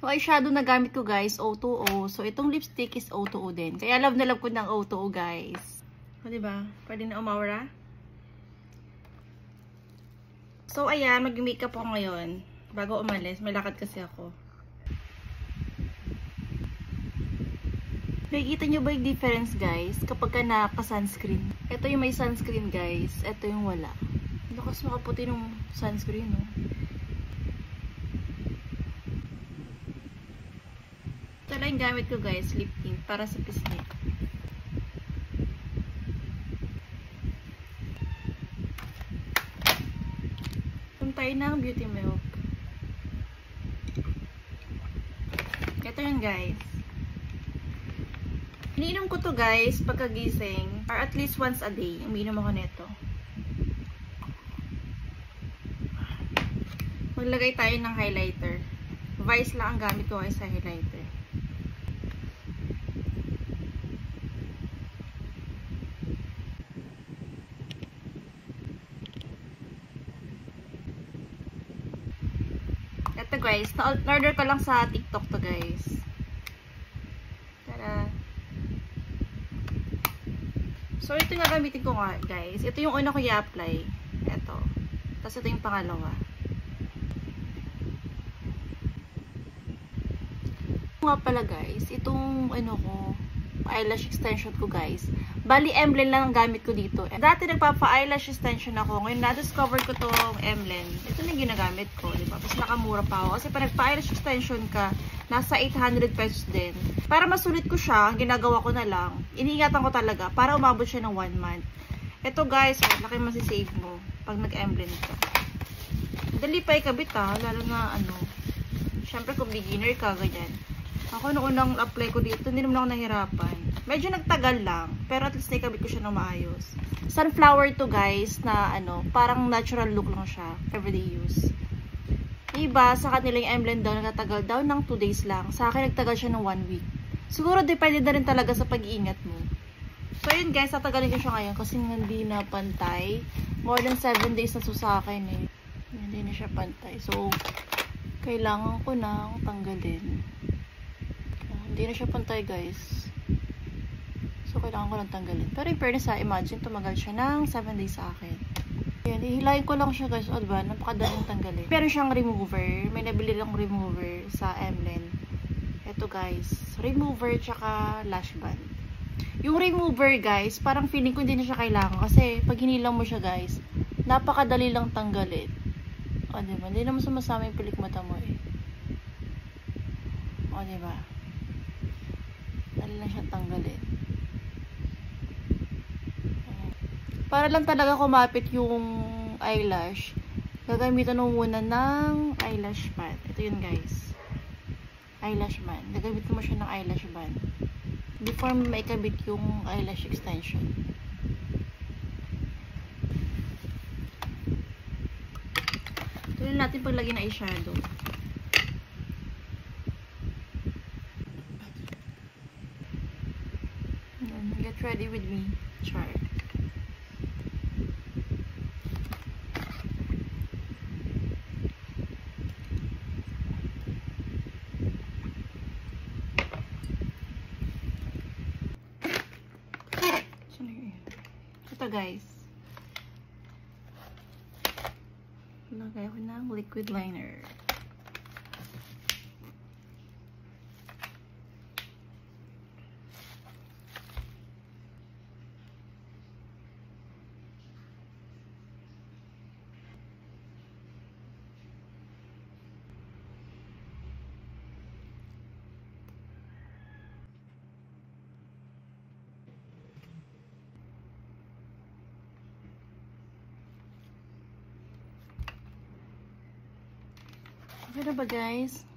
Yung eyeshadow na gamit ko guys, O2O. So, itong lipstick is O2O din. Kaya love na love ko ng O2O guys. O, diba? Pwede na umawara. So, ayan. Mag-makeup ako ngayon. Bago umalis. May lakad kasi ako. Nakikita nyo ba yung difference guys? Kapag ka naka-sunscreen. Ito yung may sunscreen guys. Ito yung wala. Lakas makaputi ng sunscreen, no? Ito lang yung gamit ko guys, lip tint para sa pisngi. Kung tayo ng beauty milk. Ito yun guys. Iniinom ko to guys pagkagising or at least once a day. Umiinom ako nito. Maglagay tayo ng highlighter. Vice lang ang gamit ko guys sa highlighter. Ito guys, na-order ko lang sa TikTok to guys. Tara. So ito yung gagamitin ko nga guys. Ito yung una ko i-apply. Ito. Tapos ito yung pangalawa. Nga pala guys, itong ano ko, eyelash extension ko guys. Bali, Emblem lang ang gamit ko dito. Dati nagpapa-eyelash extension ako. Ngayon, na-discover ko tong Emblem. Ito na yung ginagamit ko, diba? Tapos nakamura pa ako. Kasi pag nagpa-eyelash extension ka, nasa 800 pesos din. Para masulit ko siya, ang ginagawa ko na lang, iniingatan ko talaga para umabot siya ng 1 month. Ito guys, laki masisave mo pag nag-Emblem ka. Dali pa ikabit ha, lalo na ano. Syempre kung beginner ka, ganyan. Ako nung unang apply ko dito, hindi naman ako nahirapan. Medyo nagtagal lang, pero at least naikabit ko siya ng maayos. Sunflower to guys, na ano, parang natural look lang siya. Everyday use. Iba, sa kanila yung Emblem daw, nagtatagal daw ng 2 days lang. Sa akin, nagtagal siya ng 1 week. Siguro, depende na rin talaga sa pag-iingat mo. So, yun guys, tatagalin ko siya ngayon kasi hindi na pantay. More than 7 days na sa akin eh. Hindi na siya pantay. So, kailangan ko na tanggalin. Hindi na siya pantay guys. So, kailangan ko lang tanggalin. Pero in fairness ha, imagine, tumagal siya ng 7 days sa akin. Ayan, ihilayin ko lang siya guys. O diba, napakadaling tanggalin. Meron siyang remover. May nabili lang remover sa Emblem. Ito guys, remover tsaka lash band. Yung remover guys, parang feeling ko hindi na siya kailangan. Kasi pag hinilang mo siya guys, napakadali lang tanggalin. O diba, hindi naman sumasama yung pilik mata mo eh. O diba, dali lang siya tanggalin. Para lang talaga kumapit yung eyelash, gagamitan mo muna ng eyelash band. Ito yun guys, eyelash band. Gagamitan mo siya ng eyelash band before mo maikabit yung eyelash extension. Tuloy natin paglagay ng eyeshadow. Get ready with me, Char. Ito guys, lagay ko ng liquid liner. Okay na ba guys?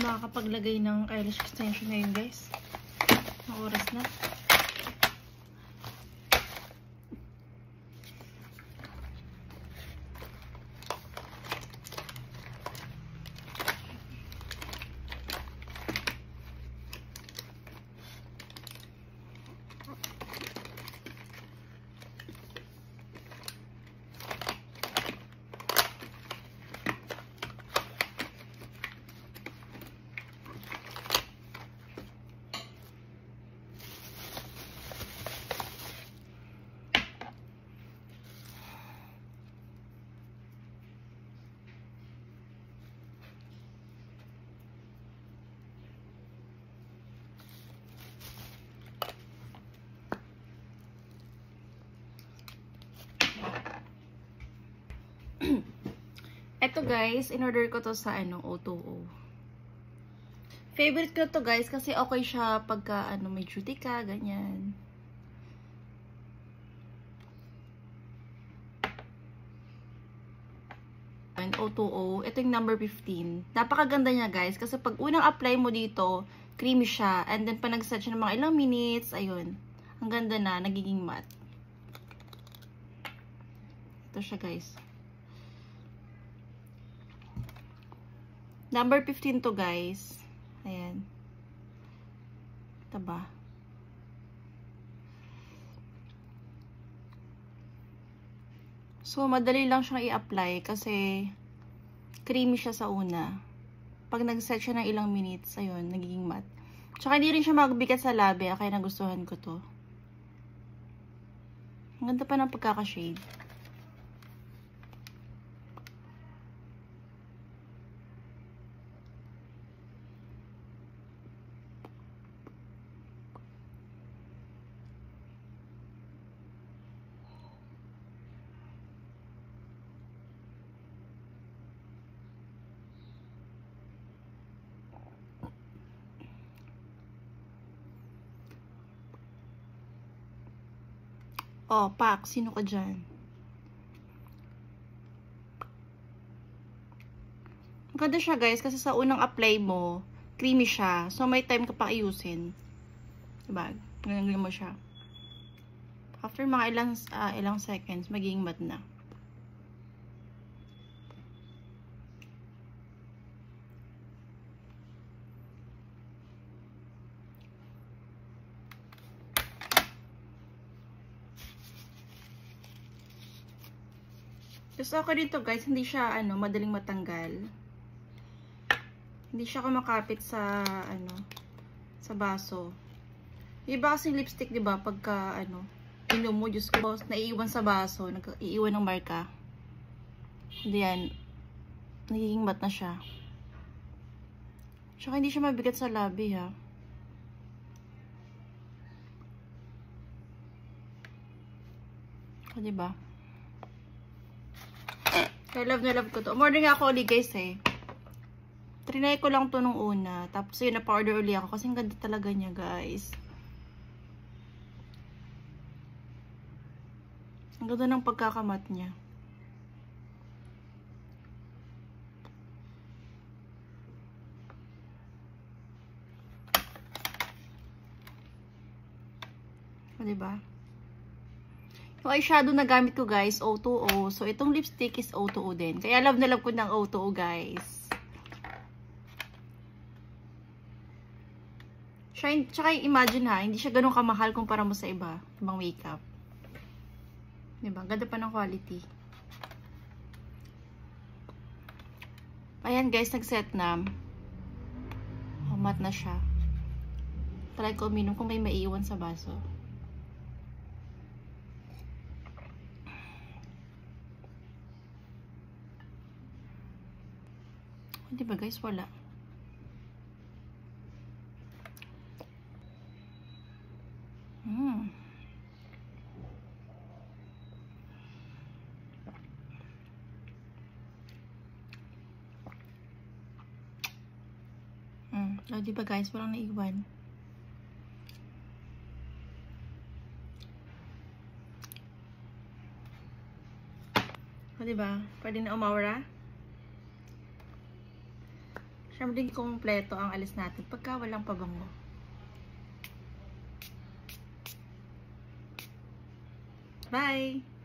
makakapaglagay ng eyelash extension ngayon, guys. Ang oras na. Ito guys, in-order ko to sa O2O. Favorite ko to guys kasi okay siya pagka may duty ka, ganyan. And O2O, ito yung number 15. Napakaganda niya guys kasi pag unang apply mo dito, creamy siya. And then pa nag-set siya ng mga ilang minutes, ayun. Ang ganda na, nagiging matte. Ito siya guys. Number 15 to guys. Ayan. Ito ba? So, madali lang siyang i-apply kasi creamy siya sa una. Pag nag-set siya ng ilang minutes, ayun, nagiging matte. Tsaka hindi rin siya magbigat sa labi, kaya nagustuhan ko to. Ang ganda pa ng pagkaka-shade. Oh, Pak, sino ka dyan? Maganda siya guys, kasi sa unang apply mo, creamy siya. So, may time ka pa ayusin. Diba? Ganyan mo siya. After mga ilang seconds, magiging matte na. Tapos ako dito guys, hindi siya madaling matanggal. Hindi siya kumakapit sa sa baso. Iba kasi lipstick, 'di ba? Pagka inom mo, Diyos ko, naiiwan sa baso, nag-iiwan ng marka. Hindi yan. Nagiging matte na siya. Tsaka hindi siya mabigat sa labi, ha. O, diba? Kaya love na love ko to. Umorder nga ako ulit guys eh. Trinay ko lang to nung una. Tapos yun, napa-order ulit ako. Kasi ang ganda talaga niya guys. Ang ganda ng pagkakamat niya. O, diba? Yung eyeshadow na gamit ko guys, O2O. So, itong lipstick is O2O din. Kaya love na love ko ng O2O guys. Tsaka imagine ha, hindi siya ganun kamahal kumpara mo sa ibang makeup. Diba? Ganda pa ng quality. Ayan guys, nag-set na. Oh, matte na siya. Try ko uminom kung may maiiwan sa baso. Diba guys, wala. O, diba guys, walang naiwan. O, diba? Pwede na umawara. Siyempre, hindi kompleto ang alis natin pagka walang pabango. Bye!